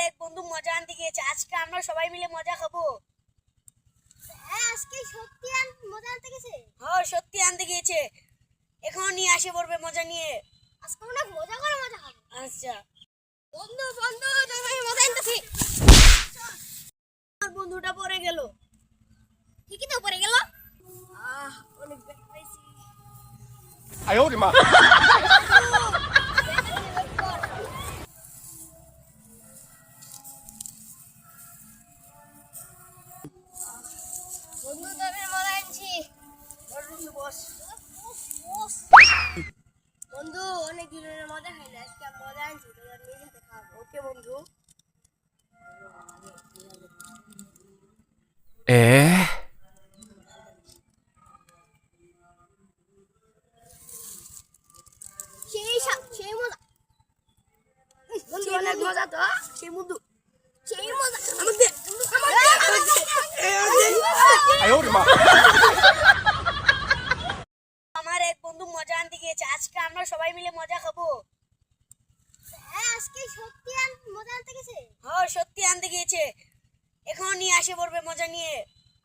এক বন্ধু মজা আনতে গিয়েছে, আজকে আমরা সবাই মিলে মজা খাবো। আজকে সত্যি মজা আনতে গেছে। হ্যাঁ সত্যি আনতে গিয়েছে, এখন নিয়ে আসে পড়বে মজা নিয়ে। আজকে অনেক মজা করে মজা খাবো। আচ্ছা বন্ধু বন্ধু তুমি মজা আনতেছি। আমার বন্ধুটা পড়ে গেল। ঠিকই তো পড়ে গেল। অনেক ব্যথা পাইছি। 哎呦我的妈！ বন্ধু তুমি মজা আনছি। বস বন্ধু অনেক দিনের মজা খাইলে আজকে মজা আনছি, তোমরা নিজে হাতে খাবো। ওকে বন্ধু। সেই মজা বন্ধু, সেই অনেক বন্ধু। মজা তো। সেই বন্ধু সেই মজা আমাকে哎呦我的妈！ আমার এক বন্ধু মজা আনতে গিয়েছে, আজকে আমরা সবাই মিলে মজা খাবো। আজকে সত্যি মজা আনতে গেছে। হ্যাঁ সত্যি আনতে গিয়েছে, এখন নিয়ে আসে পড়বে মজা নিয়ে।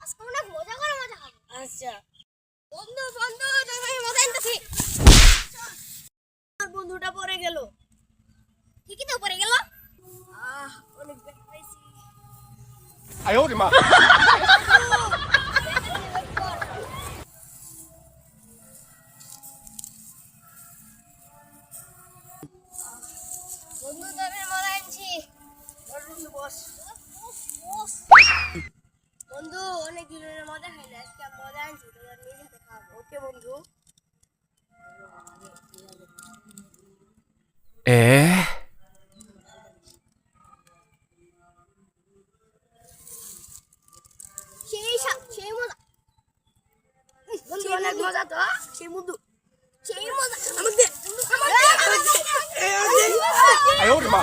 আজকে অনেক মজা করে মজা খাবো। আচ্ছা বন্ধু বন্ধু তুমি মজা আনতেছি। আমার বন্ধুটা পড়ে গেল। ঠিকই তো পড়ে গেল। অনেক ব্যথা পাইছি। 哎呦我的妈！ বন্ধু তুমি মজা আনছি। বস বন্ধু অনেক দিনের মজা খাইলে আজকে মজা আনছি, তোমরা নিজে হাতে খাবো। ওকে বন্ধু। সেই মজা বন্ধু, সেই অনেক বন্ধু। মজা তো। সেই বন্ধু সেই মজা আমাকে 哎呦我的妈！